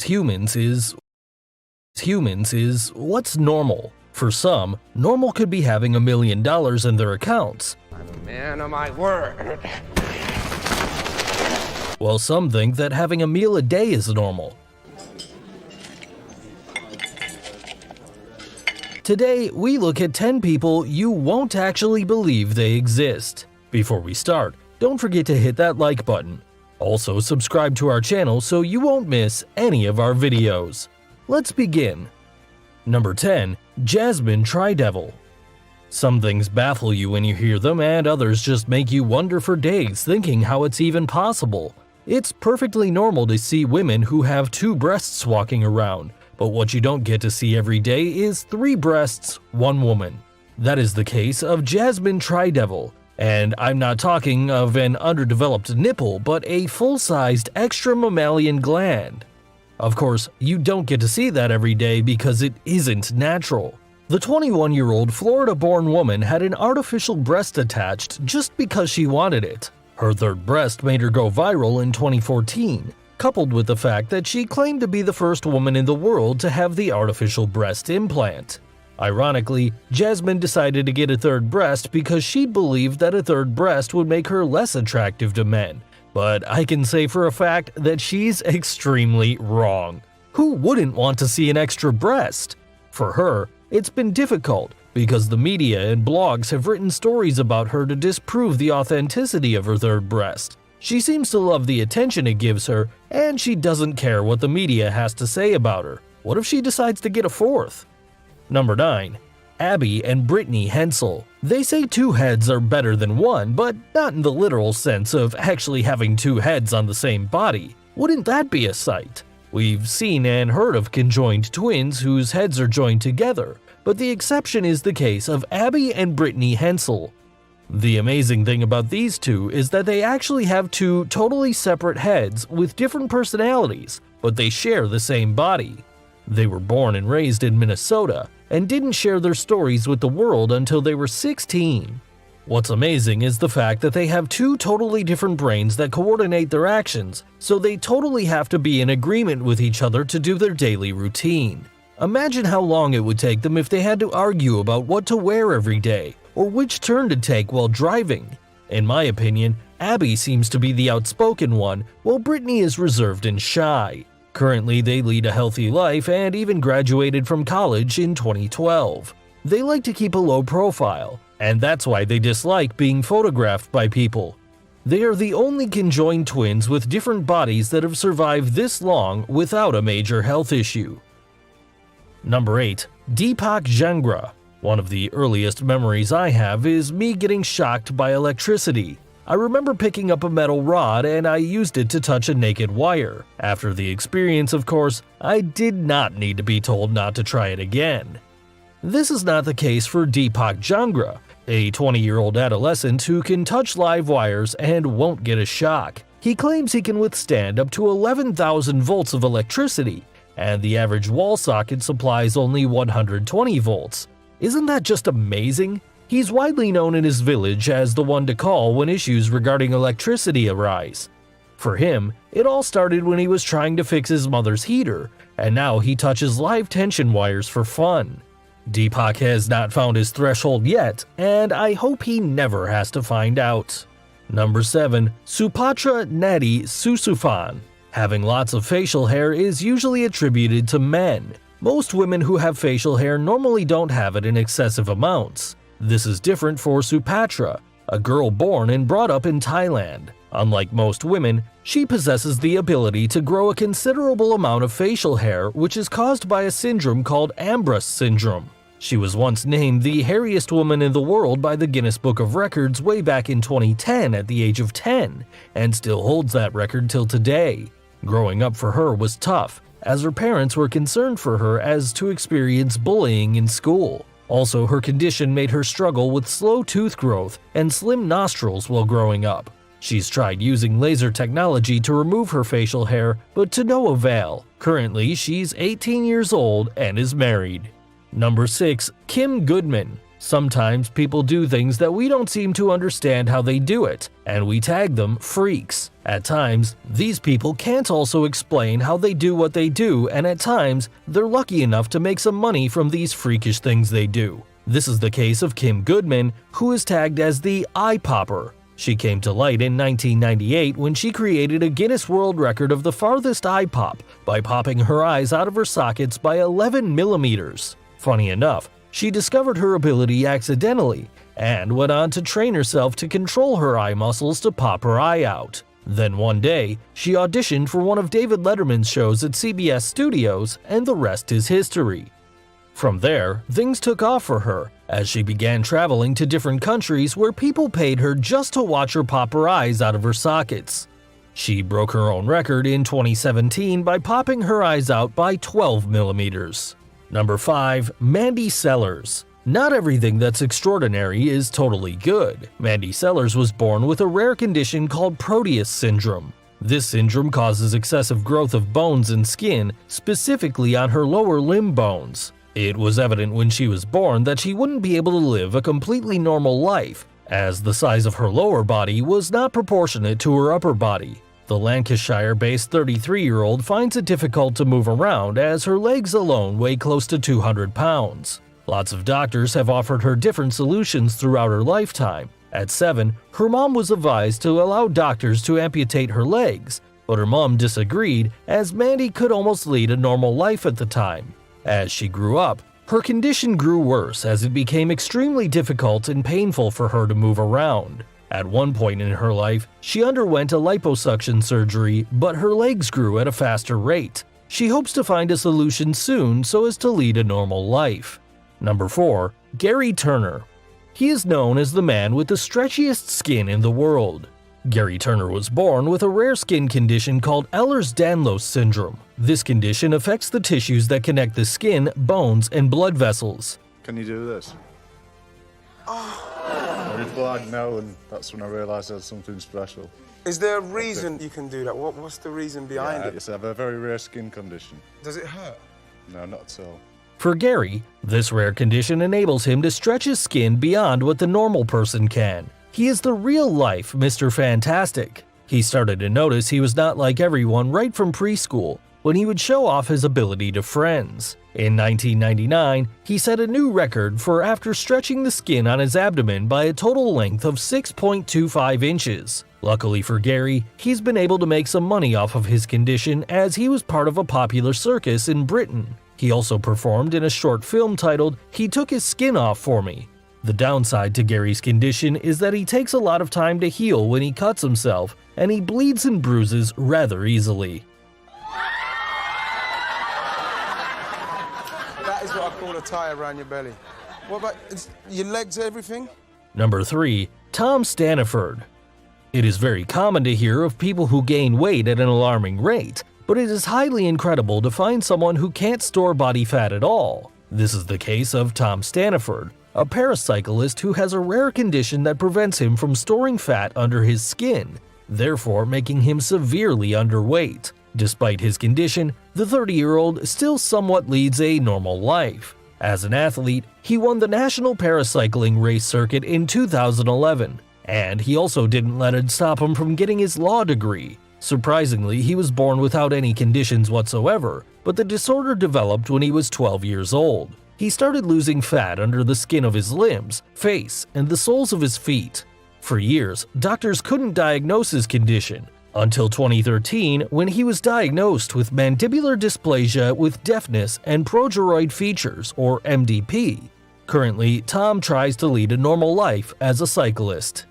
Humans is what's normal. For some, normal could be having $1 million in their accounts. I'm a man of my word. While some think that having a meal a day is normal. Today, we look at 10 people you won't actually believe they exist. Before we start, don't forget to hit that like button. Also, subscribe to our channel so you won't miss any of our videos. Let's begin. Number 10. Jasmine Tridevil. Some things baffle you when you hear them, and others just make you wonder for days thinking how it's even possible. It's perfectly normal to see women who have 2 breasts walking around, but what you don't get to see every day is 3 breasts, 1 woman. That is the case of Jasmine Tridevil, and I'm not talking of an underdeveloped nipple, but a full-sized extra mammalian gland. Of course, you don't get to see that every day because it isn't natural. The 21-year-old Florida-born woman had an artificial breast attached just because she wanted it. Her 3rd breast made her go viral in 2014, coupled with the fact that she claimed to be the first woman in the world to have the artificial breast implant. Ironically, Jasmine decided to get a 3rd breast because she believed that a 3rd breast would make her less attractive to men. But I can say for a fact that she's extremely wrong. Who wouldn't want to see an extra breast? For her, it's been difficult because the media and blogs have written stories about her to disprove the authenticity of her 3rd breast. She seems to love the attention it gives her, and she doesn't care what the media has to say about her. What if she decides to get a 4th? Number 9. Abby and Brittany Hensel. They say 2 heads are better than 1, but not in the literal sense of actually having 2 heads on the same body. Wouldn't that be a sight? We've seen and heard of conjoined twins whose heads are joined together, but the exception is the case of Abby and Brittany Hensel. The amazing thing about these 2 is that they actually have 2 totally separate heads with different personalities, but they share the same body. They were born and raised in Minnesota and didn't share their stories with the world until they were 16. What's amazing is the fact that they have 2 totally different brains that coordinate their actions, so they totally have to be in agreement with each other to do their daily routine. Imagine how long it would take them if they had to argue about what to wear every day, or which turn to take while driving. In my opinion, Abby seems to be the outspoken one, while Brittany is reserved and shy. Currently, they lead a healthy life and even graduated from college in 2012. They like to keep a low profile, and that's why they dislike being photographed by people. They are the only conjoined twins with different bodies that have survived this long without a major health issue. Number 8. Deepak Jangra. One of the earliest memories I have is me getting shocked by electricity. I remember picking up a metal rod and I used it to touch a naked wire. After the experience, of course, I did not need to be told not to try it again. This is not the case for Deepak Jangra, a 20-year-old adolescent who can touch live wires and won't get a shock. He claims he can withstand up to 11,000 volts of electricity, and the average wall socket supplies only 120 volts. Isn't that just amazing? He's widely known in his village as the one to call when issues regarding electricity arise. For him, it all started when he was trying to fix his mother's heater, and now he touches live tension wires for fun. Deepak has not found his threshold yet, and I hope he never has to find out. Number 7. Supatra Nadi Susufan. Having lots of facial hair is usually attributed to men. Most women who have facial hair normally don't have it in excessive amounts. This is different for Supatra, a girl born and brought up in Thailand. Unlike most women, she possesses the ability to grow a considerable amount of facial hair, which is caused by a syndrome called Ambrus syndrome. She was once named the hairiest woman in the world by the Guinness Book of Records way back in 2010 at the age of 10, and still holds that record till today. Growing up for her was tough, as her parents were concerned for her as to experience bullying in school. Also, her condition made her struggle with slow tooth growth and slim nostrils while growing up. She's tried using laser technology to remove her facial hair, but to no avail. Currently, she's 18 years old and is married. Number 6. Kim Goodman. Sometimes people do things that we don't seem to understand how they do it, and we tag them freaks. At times, these people can't also explain how they do what they do, and at times, they're lucky enough to make some money from these freakish things they do. This is the case of Kim Goodman, who is tagged as the Eye Popper. She came to light in 1998 when she created a Guinness World Record of the farthest eye pop by popping her eyes out of her sockets by 11 millimeters. Funny enough, she discovered her ability accidentally and went on to train herself to control her eye muscles to pop her eye out. Then one day, she auditioned for one of David Letterman's shows at CBS Studios, and the rest is history. From there, things took off for her as she began traveling to different countries where people paid her just to watch her pop her eyes out of her sockets. She broke her own record in 2017 by popping her eyes out by 12 millimeters. Number 5. Mandy Sellers. Not everything that's extraordinary is totally good. Mandy Sellers was born with a rare condition called Proteus syndrome. This syndrome causes excessive growth of bones and skin, specifically on her lower limb bones. It was evident when she was born that she wouldn't be able to live a completely normal life, as the size of her lower body was not proportionate to her upper body. The Lancashire-based 33-year-old finds it difficult to move around as her legs alone weigh close to 200 pounds. Lots of doctors have offered her different solutions throughout her lifetime. At 7, her mom was advised to allow doctors to amputate her legs, but her mom disagreed as Mandy could almost lead a normal life at the time. As she grew up, her condition grew worse as it became extremely difficult and painful for her to move around. At one point in her life, she underwent a liposuction surgery, but her legs grew at a faster rate. She hopes to find a solution soon so as to lead a normal life. Number 4. Gary Turner. He is known as the man with the stretchiest skin in the world. Gary Turner was born with a rare skin condition called Ehlers-Danlos syndrome. This condition affects the tissues that connect the skin, bones, and blood vessels. Can you do this? I did flag no, and that's when I realised I had something special. Is there a reason you can do that? What's the reason behind it? I have a very rare skin condition. Does it hurt? No, not at all. For Gary, this rare condition enables him to stretch his skin beyond what the normal person can. He is the real-life Mr. Fantastic. He started to notice he was not like everyone right from preschool, when he would show off his ability to friends. In 1999, he set a new record for after stretching the skin on his abdomen by a total length of 6.25 inches. Luckily for Gary, he's been able to make some money off of his condition as he was part of a popular circus in Britain. He also performed in a short film titled "He Took His Skin Off For Me." The downside to Gary's condition is that he takes a lot of time to heal when he cuts himself, and he bleeds and bruises rather easily. That is what I call a tie around your belly. What about your legs, everything? Number 3. Tom Staniford. It is very common to hear of people who gain weight at an alarming rate, but it is highly incredible to find someone who can't store body fat at all. This is the case of Tom Staniford, a paracyclist who has a rare condition that prevents him from storing fat under his skin, therefore making him severely underweight. Despite his condition, the 30-year-old still somewhat leads a normal life. As an athlete, he won the National Paracycling Race Circuit in 2011, and he also didn't let it stop him from getting his law degree. Surprisingly, he was born without any conditions whatsoever, but the disorder developed when he was 12 years old. He started losing fat under the skin of his limbs, face, and the soles of his feet. For years, doctors couldn't diagnose his condition, until 2013 when he was diagnosed with mandibular dysplasia with deafness and progeroid features, or MDP. Currently, Tom tries to lead a normal life as a cyclist.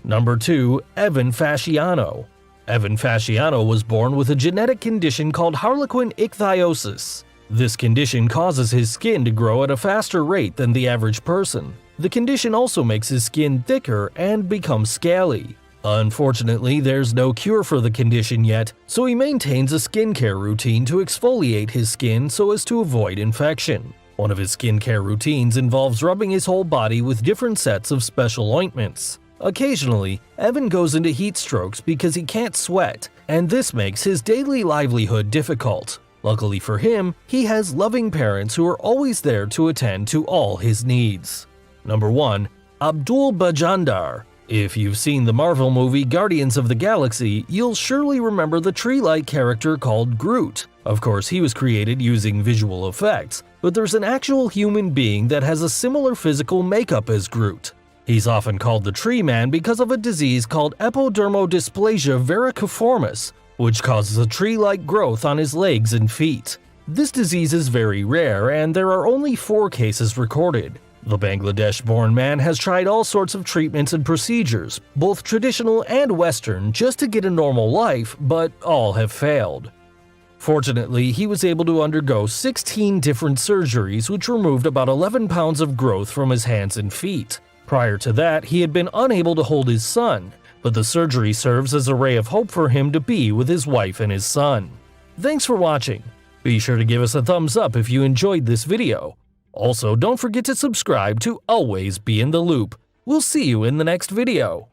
Number 2. Evan Fasciano. Evan Fasciano was born with a genetic condition called harlequin ichthyosis. This condition causes his skin to grow at a faster rate than the average person. The condition also makes his skin thicker and become scaly. Unfortunately, there's no cure for the condition yet, so he maintains a skincare routine to exfoliate his skin so as to avoid infection. One of his skincare routines involves rubbing his whole body with different sets of special ointments. Occasionally, Evan goes into heat strokes because he can't sweat, and this makes his daily livelihood difficult. Luckily for him, he has loving parents who are always there to attend to all his needs. Number 1. Abdul Bajandar. If you've seen the Marvel movie Guardians of the Galaxy, you'll surely remember the tree-like character called Groot. Of course, he was created using visual effects, but there's an actual human being that has a similar physical makeup as Groot. He's often called the Tree Man because of a disease called epidermodysplasia verruciformis, which causes a tree-like growth on his legs and feet. This disease is very rare, and there are only 4 cases recorded. The Bangladesh-born man has tried all sorts of treatments and procedures, both traditional and Western, just to get a normal life, but all have failed. Fortunately, he was able to undergo 16 different surgeries which removed about 11 pounds of growth from his hands and feet. Prior to that, he had been unable to hold his son, but the surgery serves as a ray of hope for him to be with his wife and his son. Thanks for watching. Be sure to give us a thumbs up if you enjoyed this video. Also, don't forget to subscribe to always be in the loop. We'll see you in the next video.